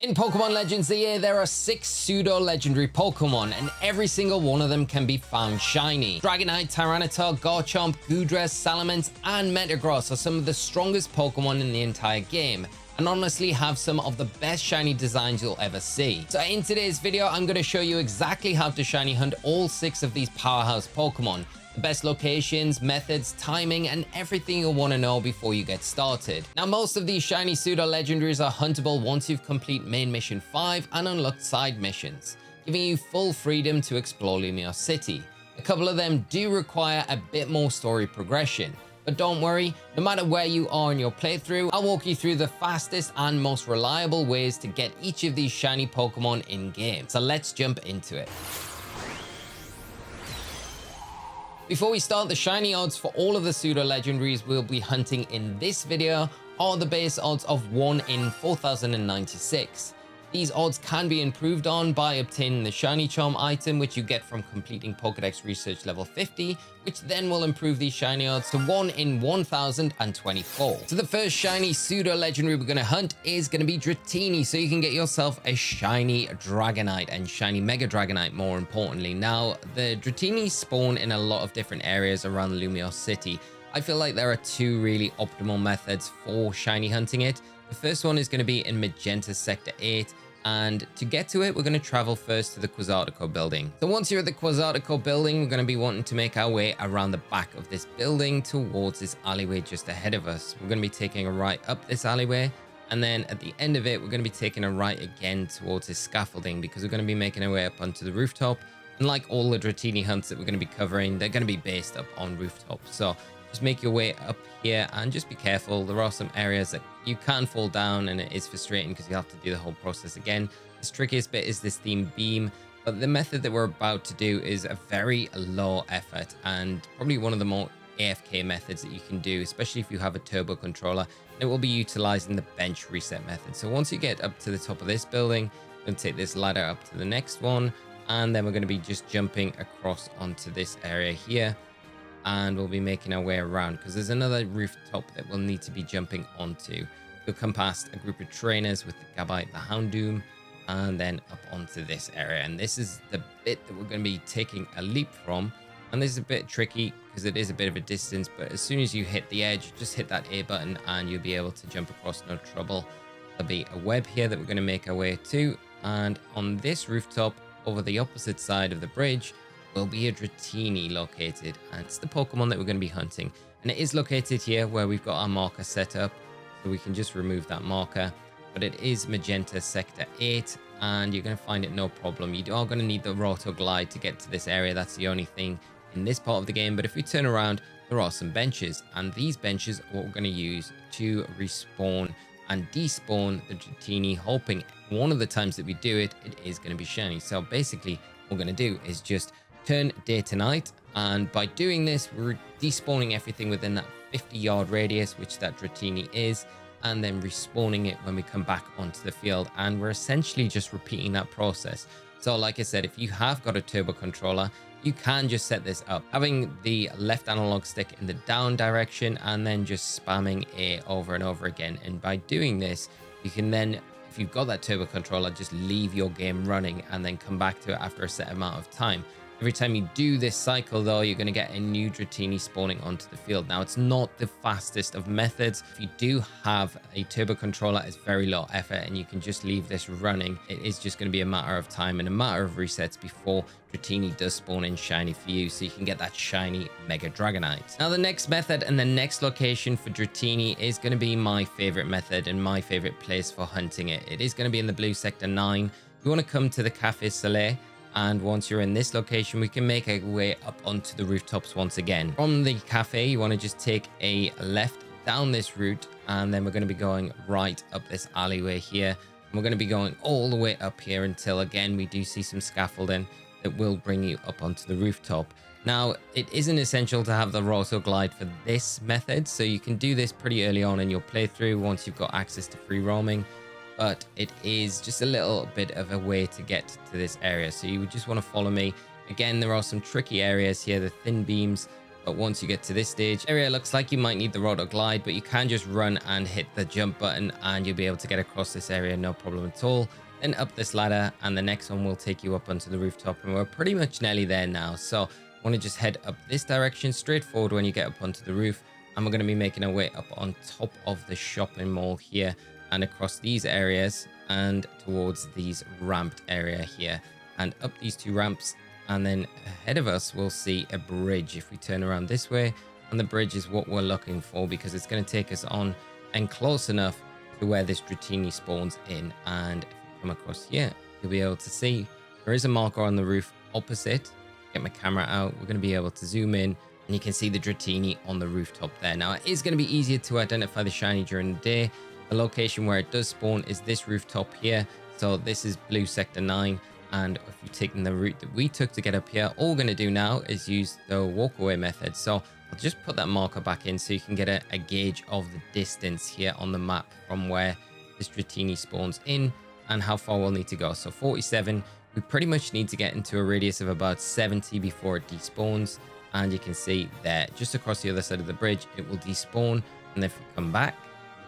In Pokemon Legends Z-A, there are 6 Pseudo Legendary Pokemon, and every single one of them can be found shiny. Dragonite, Tyranitar, Garchomp, Goodra, Salamence, and Metagross are some of the strongest Pokemon in the entire game, and honestly have some of the best shiny designs you'll ever see. So in today's video, I'm going to show you exactly how to shiny hunt all 6 of these powerhouse Pokemon. The best locations, methods, timing, and everything you'll want to know before you get started. Now, most of these shiny pseudo legendaries are huntable once you've complete main mission 5 and unlocked side missions, giving you full freedom to explore Lumiose City. A couple of them do require a bit more story progression, but don't worry, no matter where you are in your playthrough, I'll walk you through the fastest and most reliable ways to get each of these shiny Pokemon in game. So let's jump into it. Before we start, the shiny odds for all of the pseudo legendaries we'll be hunting in this video are the base odds of 1 in 4096. These odds can be improved on by obtaining the shiny charm item, which you get from completing Pokédex research level 50, which then will improve these shiny odds to 1 in 1024. So the first shiny pseudo legendary we're going to hunt is going to be Dratini, so you can get yourself a shiny Dragonite and shiny Mega Dragonite more importantly. Now, the Dratini spawn in a lot of different areas around Lumiose City. I feel like there are 2 really optimal methods for shiny hunting it. The first one is going to be in Magenta Sector 8, and to get to it, we're going to travel first to the Quasartico building. So once you're at the Quasartico building, we're going to be wanting to make our way around the back of this building towards this alleyway just ahead of us. We're going to be taking a right up this alleyway, and then at the end of it, we're going to be taking a right again towards this scaffolding, because we're going to be making our way up onto the rooftop. And like all the Dratini hunts that we're going to be covering, they're going to be based up on rooftops. So just make your way up here and just be careful. There are some areas that you can fall down, and it is frustrating because you have to do the whole process again. The trickiest bit is this theme beam, but the method that we're about to do is a very low effort and probably one of the more AFK methods that you can do, especially if you have a turbo controller. And it will be utilizing the bench reset method. So once you get up to the top of this building, we're going to take this ladder up to the next one, and then we're going to be just jumping across onto this area here. And we'll be making our way around because there's another rooftop that we'll need to be jumping onto. We'll come past a group of trainers with the Gabite, the Houndoom, and then up onto this area. And this is the bit that we're going to be taking a leap from. And this is a bit tricky because it is a bit of a distance, but as soon as you hit the edge, just hit that A button and you'll be able to jump across no trouble. There'll be a web here that we're going to make our way to. And on this rooftop, over the opposite side of the bridge, will be a Dratini located, and it's the Pokemon that we're going to be hunting. And it is located here where we've got our marker set up, so we can just remove that marker. But it is Magenta Sector 8, and you're going to find it no problem. You are going to need the Roto Glide to get to this area. That's the only thing in this part of the game. But if we turn around, there are some benches, and these benches are what we're going to use to respawn and despawn the Dratini, hoping one of the times that we do it, it is going to be shiny. So basically, what we're going to do is just turn day to night, and by doing this, we're despawning everything within that 50-yard radius, which that Dratini is, and then respawning it when we come back onto the field. And we're essentially just repeating that process. So like I said, if you have got a turbo controller, you can just set this up, having the left analog stick in the down direction and then just spamming A over and over again. And by doing this, you can then, if you've got that turbo controller, just leave your game running and then come back to it after a set amount of time. Every time you do this cycle, though, you're going to get a new Dratini spawning onto the field. Now, it's not the fastest of methods. If you do have a turbo controller, it's very low effort, and you can just leave this running. It is just going to be a matter of time and a matter of resets before Dratini does spawn in shiny for you, so you can get that shiny Mega Dragonite. Now, the next method and the next location for Dratini is going to be my favorite method and my favorite place for hunting it. It is going to be in the blue Sector 9. You want to come to the Café Soleil. And once you're in this location, we can make our way up onto the rooftops once again. From the cafe, you want to just take a left down this route, and then we're going to be going right up this alleyway here. And we're going to be going all the way up here until, again, we do see some scaffolding that will bring you up onto the rooftop. Now, it isn't essential to have the Roto Glide for this method, so you can do this pretty early on in your playthrough once you've got access to free roaming. But it is just a little bit of a way to get to this area. So you would just want to follow me. Again, there are some tricky areas here, the thin beams, But once you get to this stage area, looks like you might need the rotor glide, but you can just run and hit the jump button and you'll be able to get across this area, no problem at all. Then up this ladder, and the next one will take you up onto the rooftop, and we're pretty much nearly there now. So I want to just head up this direction, straight forward when you get up onto the roof, and we're going to be making our way up on top of the shopping mall here and across these areas and towards these ramped area here and up these 2 ramps. And then ahead of us, we'll see a bridge. If we turn around this way, and the bridge is what we're looking for, because it's going to take us on and close enough to where this Dratini spawns in. And if we come across here, you'll be able to see there is a marker on the roof opposite. Get my camera out. We're going to be able to zoom in, and you can see the Dratini on the rooftop there. Now, it is going to be easier to identify the shiny during the day. The location where it does spawn is this rooftop here. So this is blue sector 9. And if you've taken the route that we took to get up here, all we're going to do now is use the walk away method. So I'll just put that marker back in so you can get a gauge of the distance here on the map from where this Dratini spawns in and how far we'll need to go. So 47, we pretty much need to get into a radius of about 70 before it despawns. And you can see there, just across the other side of the bridge, it will despawn. And if we come back,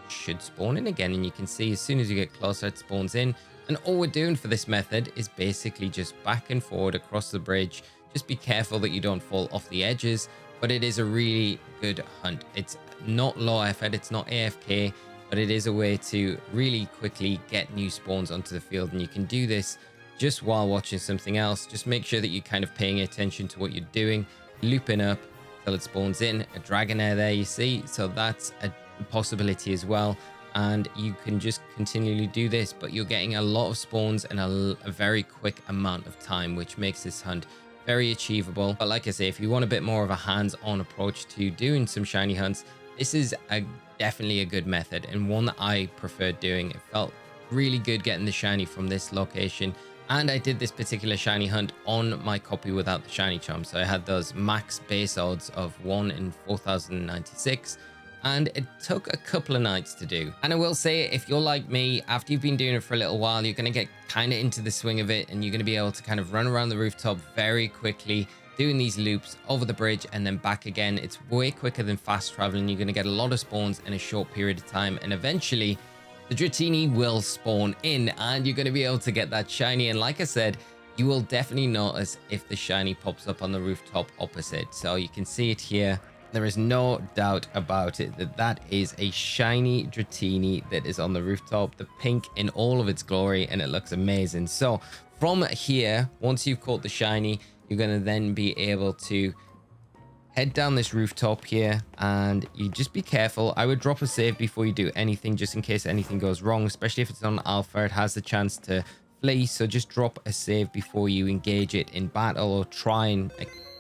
it should spawn in again. And you can see as soon as you get closer, it spawns in. And all we're doing for this method is basically just back and forward across the bridge. Just be careful that you don't fall off the edges, but it is a really good hunt. It's not low effort, it's not AFK, but it is a way to really quickly get new spawns onto the field. And you can do this just while watching something else. Just make sure that you're kind of paying attention to what you're doing, looping up till it spawns in. A Dragonair there, you see, so that's a possibility as well. And you can just continually do this, but you're getting a lot of spawns in a very quick amount of time, which makes this hunt very achievable. But like I say, if you want a bit more of a hands-on approach to doing some shiny hunts, this is definitely a good method and one that I preferred doing. It felt really good getting the shiny from this location. And I did this particular shiny hunt on my copy without the shiny charm. So I had those max base odds of 1 in 4096. And it took a couple of nights to do. And I will say, if you're like me, after you've been doing it for a little while, you're going to get kind of into the swing of it, and you're going to be able to kind of run around the rooftop very quickly, doing these loops over the bridge and then back again. It's way quicker than fast traveling. You're going to get a lot of spawns in a short period of time, and eventually the Dratini will spawn in and you're going to be able to get that shiny. And like I said, you will definitely notice if the shiny pops up on the rooftop opposite. So you can see it here. There is no doubt about it that that is a shiny Dratini that is on the rooftop, the pink in all of its glory, and it looks amazing. So from here, once you've caught the shiny, you're going to then be able to head down this rooftop here, and you just be careful. I would drop a save before you do anything, just in case anything goes wrong, especially if it's on alpha. It has the chance to flee, so just drop a save before you engage it in battle or try and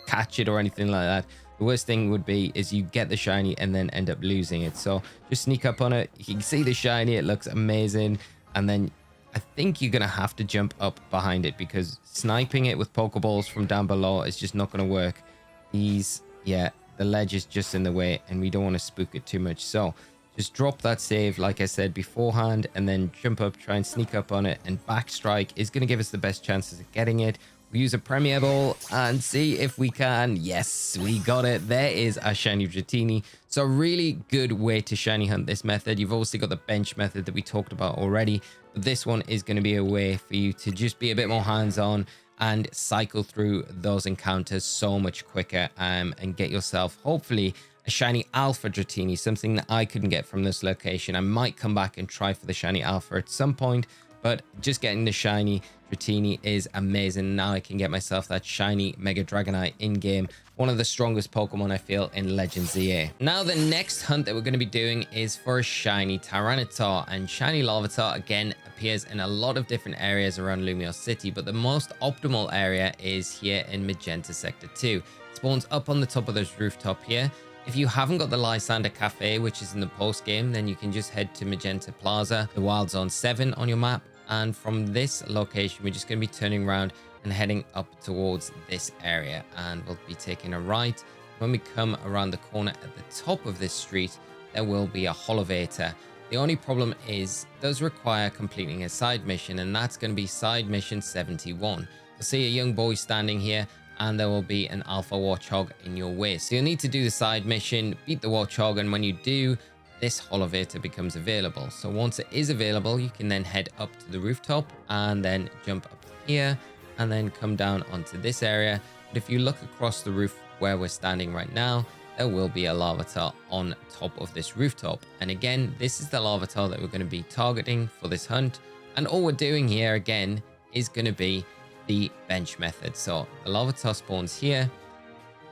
catch it or anything like that. The worst thing would be is you get the shiny and then end up losing it. So just sneak up on it. You can see the shiny, it looks amazing, and then I think you're gonna have to jump up behind it, because sniping it with Pokeballs from down below is just not gonna work. The ledge is just in the way, and we don't want to spook it too much. So just drop that save, like I said beforehand, and then jump up, try and sneak up on it, and back strike is going to give us the best chances of getting it. We use a Premier Ball and see if we can. Yes, we got it. There is our shiny Dratini. So really good way to shiny hunt this method. You've obviously got the bench method that we talked about already, but this one is going to be a way for you to just be a bit more hands-on and cycle through those encounters so much quicker, and get yourself hopefully a shiny alpha Dratini, something that I couldn't get from this location. I might come back and try for the shiny alpha at some point, but just getting the shiny Dratini is amazing. Now I can get myself that shiny Mega Dragonite in game, one of the strongest Pokemon I feel in Legends Z-A. Now the next hunt that we're going to be doing is for a shiny Tyranitar, and shiny Larvitar again appears in a lot of different areas around Lumiose City, but the most optimal area is here in Magenta Sector 2. It spawns up on the top of this rooftop here. If you haven't got the Lysander Cafe, which is in the post game, then you can just head to Magenta Plaza, the Wild Zone 7 on your map. And from this location, we're just going to be turning around and heading up towards this area, and we'll be taking a right. When we come around the corner at the top of this street, there will be a Holovator. The only problem is it does require completing a side mission, and that's going to be side mission 71. You'll see a young boy standing here, and there will be an alpha warthog in your way. So you'll need to do the side mission, beat the warthog, and when you do, this elevator becomes available. So once it is available, you can then head up to the rooftop and then jump up here and then come down onto this area. But if you look across the roof where we're standing right now, there will be a Larvitar on top of this rooftop. And again, this is the Larvitar that we're going to be targeting for this hunt. And all we're doing here again is going to be the bench method. So the Larvitar spawns here,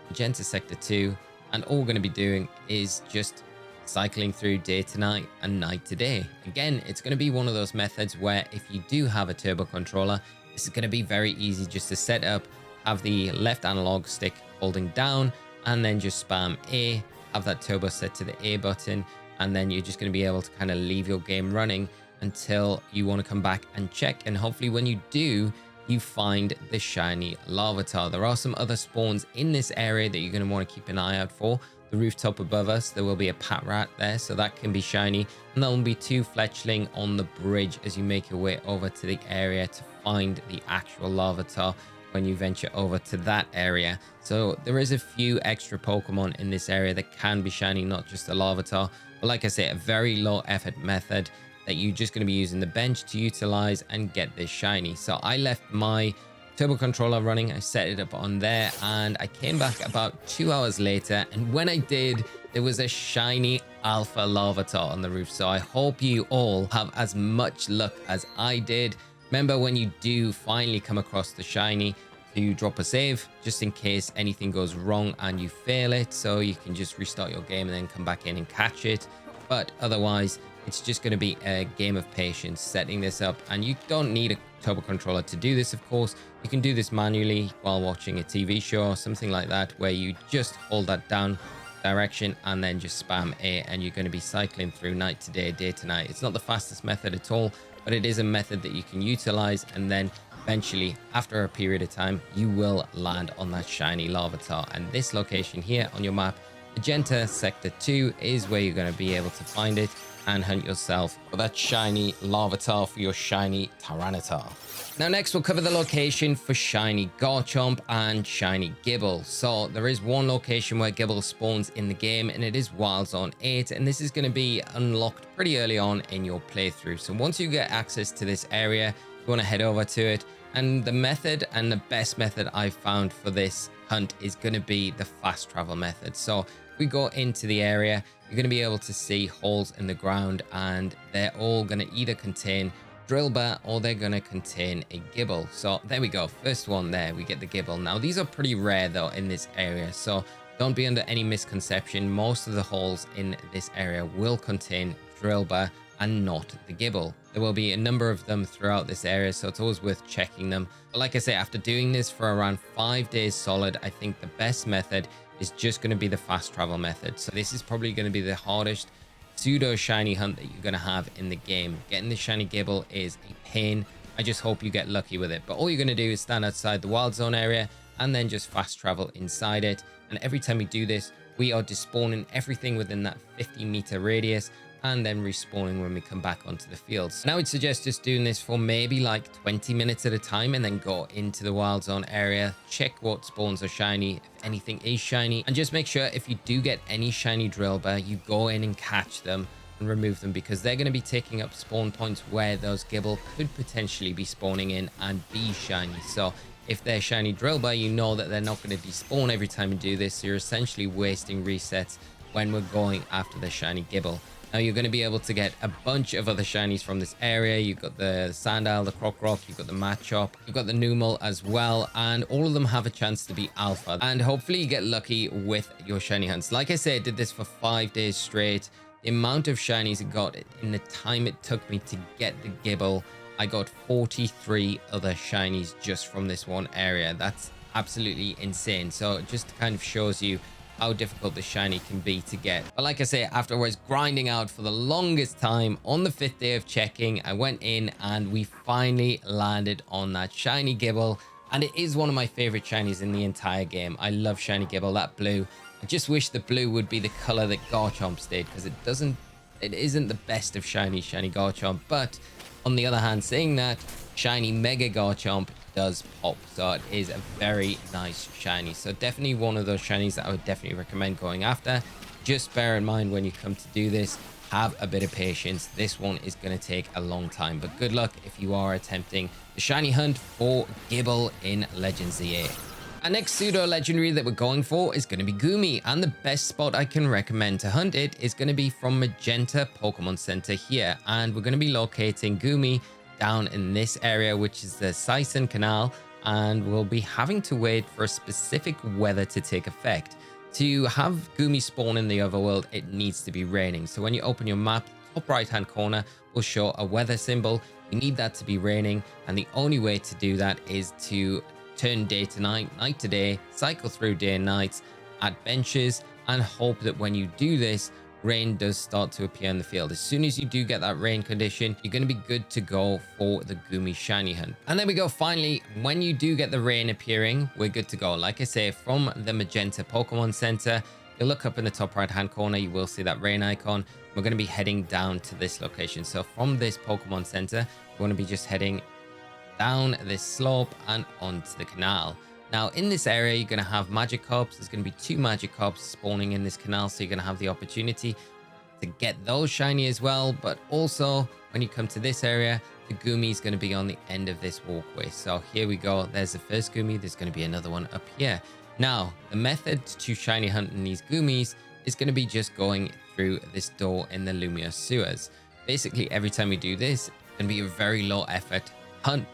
Magenta Sector 2, and all we're going to be doing is just cycling through day to night and night to day. Again, it's going to be one of those methods where if you do have a turbo controller, this is going to be very easy just to set up, have the left analog stick holding down, and then just spam A, have that turbo set to the A button, and then you're just going to be able to kind of leave your game running until you want to come back and check. And hopefully when you do, you find the shiny Larvitar. There are some other spawns in this area that you're going to want to keep an eye out for. The rooftop above us, there will be a Patrat there, so that can be shiny. And there will be 2 fletchling on the bridge as you make your way over to the area to find the actual Larvitar when you venture over to that area. So there is a few extra Pokemon in this area that can be shiny, not just the Larvitar. But like I say, a very low effort method that you're just going to be using the bench to utilize and get this shiny. So I left my turbo controller running, I set it up on there, and I came back about 2 hours later, and when I did, there was a shiny alpha Larvitar on the roof. So I hope you all have as much luck as I did. Remember, when you do finally come across the shiny, to drop a save just in case anything goes wrong and you fail it, so you can just restart your game and then come back in and catch it. But otherwise, it's just going to be a game of patience setting this up, and you don't need a turbo controller to do this. Of course, you can do this manually while watching a TV show or something like that, where you just hold that down direction and then just spam A, and you're going to be cycling through night to day, day to night. It's not the fastest method at all, but it is a method that you can utilize, and then eventually, after a period of time, you will land on that shiny Larvitar. And this location here on your map, Magenta Sector 2, is where you're going to be able to find it and hunt yourself for that shiny Larvitar for your shiny Tyranitar. Now next we'll cover the location for shiny Garchomp and shiny Gible. So there is one location where Gible spawns in the game, and it is Wild Zone 8, and this is going to be unlocked pretty early on in your playthrough. So once you get access to this area, you want to head over to it, and the method and the best method I've found for this hunt is going to be the fast travel method. So if we go into the area, you're going to be able to see holes in the ground, and they're all going to either contain Drillbur or they're going to contain a Gible. So there we go, first one there, we get the Gible. Now these are pretty rare though in this area, so don't be under any misconception. Most of the holes in this area will contain Drillbur and not the Gible. There will be a number of them throughout this area, so it's always worth checking them. But like I say, after doing this for around 5 days solid, I think the best method is just going to be the fast travel method. So this is probably going to be the hardest pseudo shiny hunt that you're going to have in the game. Getting the shiny Gible is a pain. I just hope you get lucky with it. But all you're going to do is stand outside the wild zone area and then just fast travel inside it. And every time we do this, we are despawning everything within that 50-meter radius and then respawning when we come back onto the fields. And I would suggest just doing this for maybe like 20 minutes at a time, and then go into the wild zone area, check what spawns are shiny, if anything is shiny, and just make sure if you do get any shiny Drillbur, you go in and catch them and remove them, because they're going to be taking up spawn points where those Gible could potentially be spawning in and be shiny. So if they're shiny Drillbur, you know that they're not going to despawn every time you do this, so you're essentially wasting resets when we're going after the shiny Gible. Now you're going to be able to get a bunch of other shinies from this area. You've got the Sandile, the Croc, you've got the Machop, you've got the Numel as well, and all of them have a chance to be alpha. And hopefully you get lucky with your shiny hunts. Like I said, I did this for 5 days straight. The amount of shinies I got in the time it took me to get the Gible, I got 43 other shinies just from this one area. That's absolutely insane. So it just kind of shows you how difficult the shiny can be to get. But like I say, afterwards grinding out for the longest time, on the 5th day of checking, I went in and we finally landed on that shiny Gible, and it is one of my favorite shinies in the entire game. I love shiny Gible, that blue. I just wish the blue would be the color that Garchomp did, because it isn't the best of shiny Garchomp. But on the other hand, saying that, shiny Mega Garchomp does pop. So it is a very nice shiny. So definitely one of those shinies that I would definitely recommend going after. Just bear in mind when you come to do this, have a bit of patience. This one is going to take a long time, but good luck if you are attempting the shiny hunt for Gible in Legends Z-A. Our next pseudo legendary that we're going for is going to be Goomy, and the best spot I can recommend to hunt it is going to be from Magenta Pokemon Center here, and we're going to be locating Goomy down in this area, which is the Sison Canal, and we'll be having to wait for a specific weather to take effect. To have Goomy spawn in the overworld, it needs to be raining. So when you open your map, top right hand corner will show a weather symbol. You need that to be raining, and the only way to do that is to turn day to night, night to day, cycle through day and nights at benches, and hope that when you do this, rain does start to appear in the field. As soon as you do get that rain condition, you're going to be good to go for the Goomy shiny hunt. And there we go. Finally, when you do get the rain appearing, we're good to go. Like I say, from the Magenta Pokemon Center, you'll look up in the top right hand corner, you will see that rain icon. We're going to be heading down to this location. So from this Pokemon Center, we want to be just heading down this slope and onto the canal. Now in this area, you're going to have Magikarps. There's going to be 2 Magikarps spawning in this canal, so you're going to have the opportunity to get those shiny as well. But also when you come to this area, the Goomy is going to be on the end of this walkway. So here we go. There's the first Goomy. There's going to be another one up here. Now the method to shiny hunting these Goomies is going to be just going through this door in the Lumiose sewers. Basically every time we do this, it's going to be a very low effort hunt.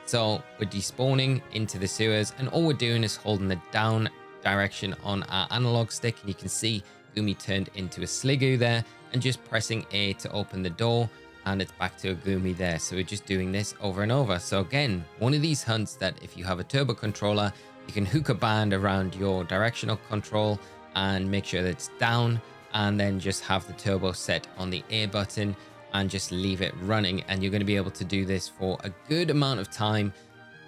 So we're despawning into the sewers, and all we're doing is holding the down direction on our analog stick, and you can see Goomy turned into a Sliggoo there, and just pressing A to open the door, and it's back to a Goomy there. So we're just doing this over and over. So again, one of these hunts that if you have a turbo controller, you can hook a band around your directional control and make sure that it's down, and then just have the turbo set on the A button and just leave it running, and you're going to be able to do this for a good amount of time.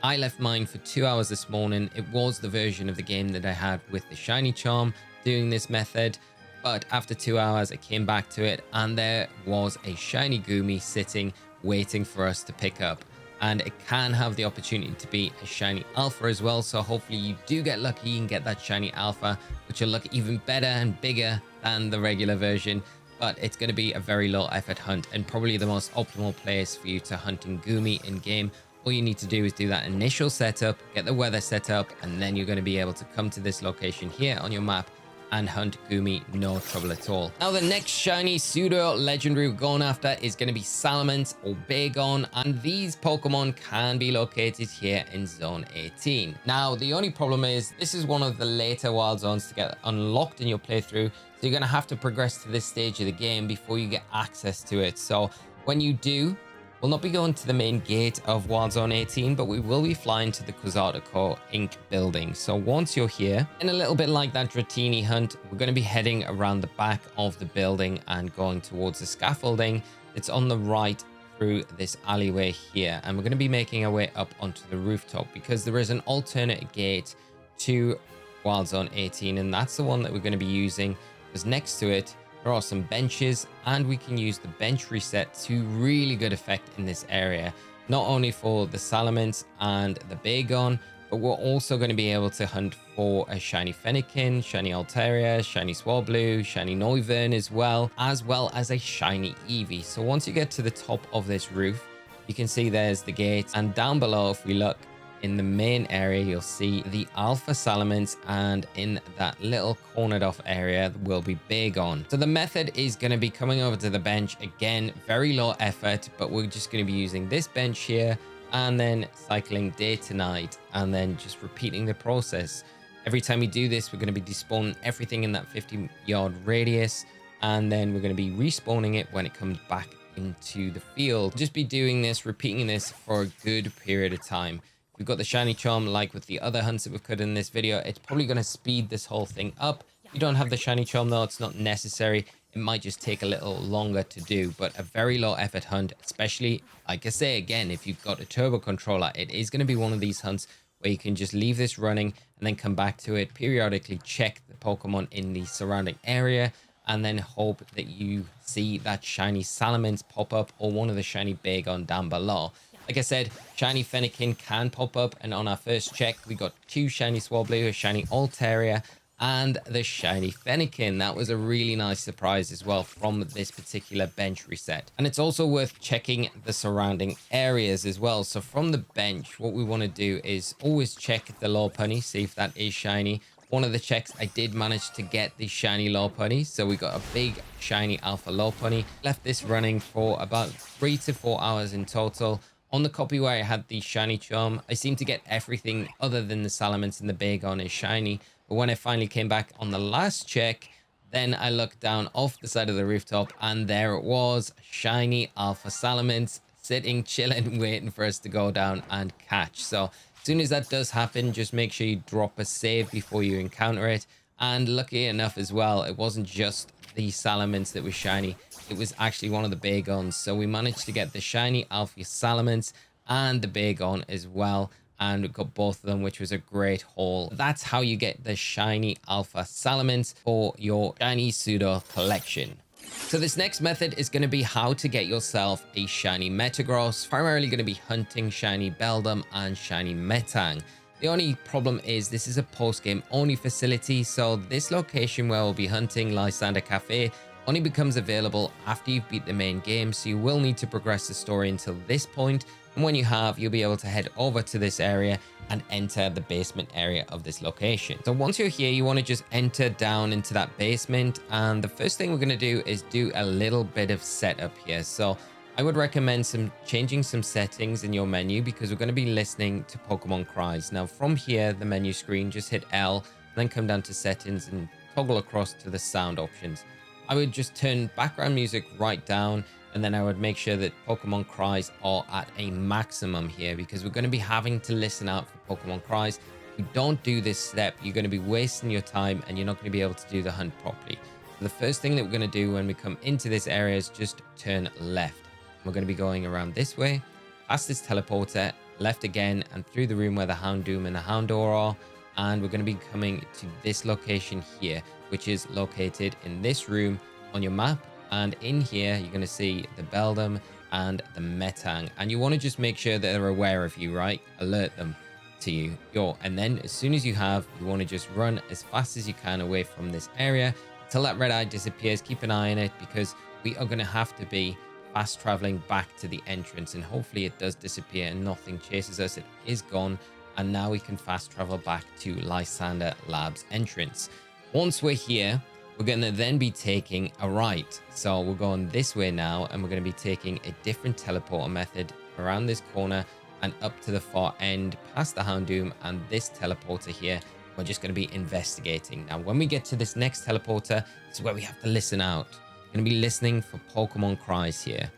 I left mine for 2 hours this morning. It was the version of the game that I had with the shiny charm doing this method, but after 2 hours I came back to it, and there was a shiny Goomy sitting waiting for us to pick up, and it can have the opportunity to be a shiny alpha as well. So hopefully you do get lucky and get that shiny alpha, which will look even better and bigger than the regular version. But it's going to be a very low effort hunt, and probably the most optimal place for you to hunt in Goomy in game. All you need to do is do that initial setup, get the weather set up, and then you're going to be able to come to this location here on your map and hunt Goomy, no trouble at all. Now the next shiny pseudo legendary we're going after is going to be Salamence or Bagon, and these Pokemon can be located here in Zone 18. Now the only problem is this is one of the later wild zones to get unlocked in your playthrough, so you're going to have to progress to this stage of the game before you get access to it. So when you do, we'll not be going to the main gate of Wild Zone 18, but we will be flying to the Quasartico Inc. building. So once you're here, and a little bit like that Dratini hunt, we're going to be heading around the back of the building and going towards the scaffolding. It's on the right through this alleyway here, and we're going to be making our way up onto the rooftop because there is an alternate gate to Wild Zone 18, and that's the one that we're going to be using, because next to it there are some benches, and we can use the bench reset to really good effect in this area, not only for the Salamence and the Bagon, but we're also going to be able to hunt for a shiny Fennekin, shiny Altaria, shiny Swablu, shiny Noivern as well as a shiny Eevee. So once you get to the top of this roof, you can see there's the gate, and down below, if we look in the main area, you'll see the Alpha Salamence, and in that little cornered off area will be Bagon. So the method is going to be coming over to the bench again, very low effort, but we're just going to be using this bench here and then cycling day to night, and then just repeating the process. Every time we do this, we're going to be despawning everything in that 50-yard radius, and then we're going to be respawning it when it comes back into the field. Just be doing this, repeating this for a good period of time. We've got the shiny charm, like with the other hunts that we've cut in this video. It's probably going to speed this whole thing up. If you don't have the shiny charm though, it's not necessary. It might just take a little longer to do, but a very low effort hunt, especially, like I say again, if you've got a turbo controller, it is going to be one of these hunts where you can just leave this running and then come back to it, periodically check the Pokemon in the surrounding area, and then hope that you see that shiny Salamence pop up or one of the shiny Bagon down below. Like I said, shiny Fennekin can pop up, and on our first check, we got 2 shiny Swablu, a shiny Altaria, and the shiny Fennekin. That was a really nice surprise as well from this particular bench reset. And it's also worth checking the surrounding areas as well. So from the bench, what we want to do is always check the Lopunny, see if that is shiny. One of the checks, I did manage to get the shiny Lopunny, so we got a big shiny Alpha Lopunny. Left this running for about 3 to 4 hours in total. On the copy where I had the shiny charm, I seemed to get everything other than the Salamence and the Bagon is shiny. But when I finally came back on the last check, then I looked down off the side of the rooftop, and there it was, shiny Alpha Salamence, sitting, chilling, waiting for us to go down and catch. So as soon as that does happen, just make sure you drop a save before you encounter it. And lucky enough as well, it wasn't just the Salamence that was shiny, it was actually one of the Bagons. So we managed to get the shiny Alpha Salamence and the Bagon as well, and we got both of them, which was a great haul. That's how you get the shiny Alpha Salamence for your shiny Pseudo collection. So this next method is going to be how to get yourself a shiny Metagross. Primarily going to be hunting shiny Beldum and shiny Metang. The only problem is this is a post-game only facility, so this location where we'll be hunting Lysander Cafe only becomes available after you've beat the main game, so you will need to progress the story until this point. And when you have, you'll be able to head over to this area and enter the basement area of this location. So once you're here, you want to just enter down into that basement. And the first thing we're going to do is do a little bit of setup here. So I would recommend changing some settings in your menu, because we're going to be listening to Pokemon cries. Now from here, the menu screen, just hit L, and then come down to settings and toggle across to the sound options. I would just turn background music right down, and then I would make sure that Pokemon cries are at a maximum here, because we're going to be having to listen out for Pokemon cries. If you don't do this step, you're going to be wasting your time and you're not going to be able to do the hunt properly. So the first thing that we're going to do when we come into this area is just turn left. We're going to be going around this way, past this teleporter, left again, and through the room where the Houndoom and the Houndour are. And we're going to be coming to this location here, which is located in this room on your map. And in here, you're going to see the Beldum and the Metang. And you want to just make sure that they're aware of you, right? Alert them to you. And then as soon as you have, you want to just run as fast as you can away from this area until that red eye disappears. Keep an eye on it, because we are going to have to be fast traveling back to the entrance. And hopefully it does disappear and nothing chases us. It is gone. And now we can fast travel back to Lysander Labs entrance. Once we're here, we're going to then be taking a right. So we're going this way now, and we're going to be taking a different teleporter method around this corner and up to the far end, past the Houndoom and this teleporter here. We're just going to be investigating. Now, when we get to this next teleporter, this is where we have to listen out. We're going to be listening for Pokemon cries here.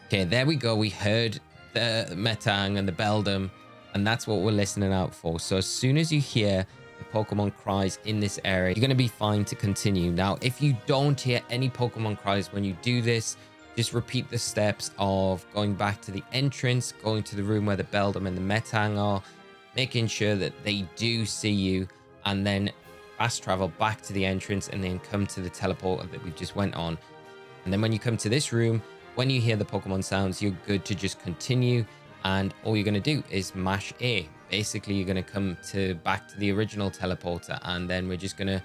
Okay, there we go. We heard the Metang and the Beldum, and that's what we're listening out for. So as soon as you hear the Pokemon cries in this area, you're going to be fine to continue. Now, if you don't hear any Pokemon cries when you do this, just repeat the steps of going back to the entrance, going to the room where the Beldum and the Metang are, making sure that they do see you, and then fast travel back to the entrance and then come to the teleporter that we just went on. And then when you come to this room, when you hear the Pokemon sounds, you're good to just continue, and all you're going to do is mash A. Basically, you're going to come back to the original teleporter, and then we're just going to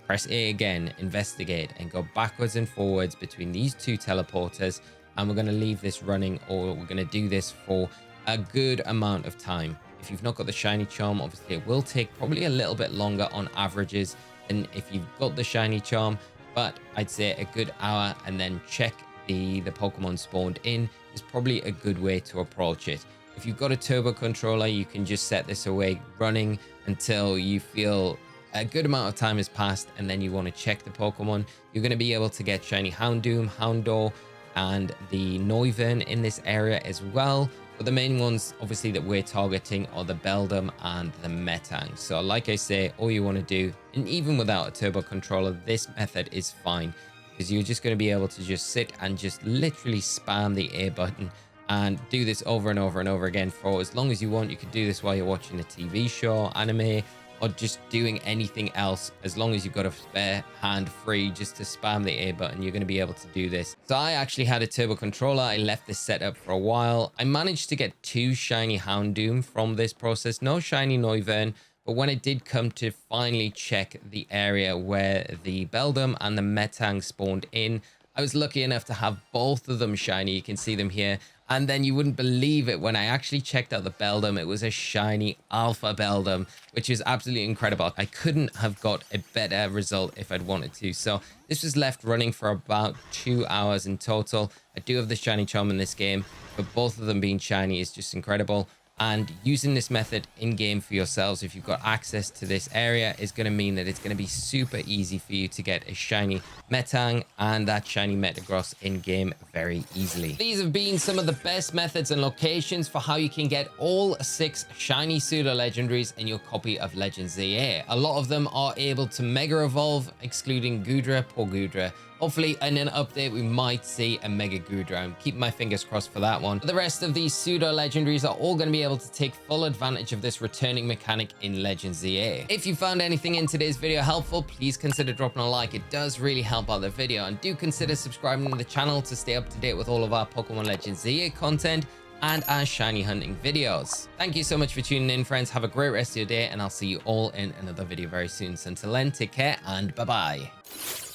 press A again, investigate, and go backwards and forwards between these two teleporters. And we're going to leave this running, or we're going to do this for a good amount of time. If you've not got the shiny charm, obviously it will take probably a little bit longer on averages than if you've got the shiny charm, but I'd say a good hour, and then check the Pokemon spawned in is probably a good way to approach it. If you've got a turbo controller, you can just set this away running until you feel a good amount of time has passed, and then you want to check the Pokemon. You're going to be able to get shiny Houndoom, Houndour, and the Noivern in this area as well. But the main ones, obviously, that we're targeting are the Beldum and the Metang. So like I say, all you want to do, and even without a turbo controller, this method is fine, because you're just going to be able to just sit and just literally spam the A button and do this over and over and over again for as long as you want. You could do this while you're watching a TV show, anime, or just doing anything else. As long as you've got a spare hand free just to spam the A button, you're going to be able to do this. So I actually had a turbo controller. I left this set up for a while. I managed to get 2 shiny Houndoom from this process. No shiny Noivern. But when it did come to finally check the area where the Beldum and the Metang spawned in, I was lucky enough to have both of them shiny. You can see them here. And then you wouldn't believe it, when I actually checked out the Beldum, it was a shiny Alpha Beldum, which is absolutely incredible. I couldn't have got a better result if I'd wanted to. So this was left running for about 2 hours in total. I do have the shiny charm in this game, but both of them being shiny is just incredible. And using this method in game for yourselves, if you've got access to this area, is going to mean that it's going to be super easy for you to get a shiny Metang and that shiny Metagross in game very easily. These have been some of the best methods and locations for how you can get all 6 shiny pseudo legendaries in your copy of Legends Z-A. A lot of them are able to mega evolve, excluding Goodra. Poor Goodra. Hopefully in an update we might see a Mega Goodra. I'm keeping my fingers crossed for that one. But the rest of these pseudo legendaries are all going to be able to take full advantage of this returning mechanic in Legends Z-A. If you found anything in today's video helpful, please consider dropping a like. It does really help out the video. And do consider subscribing to the channel to stay up to date with all of our Pokemon Legends Z-A content and our shiny hunting videos. Thank you so much for tuning in, friends. Have a great rest of your day, and I'll see you all in another video very soon. So until then, take care and bye-bye.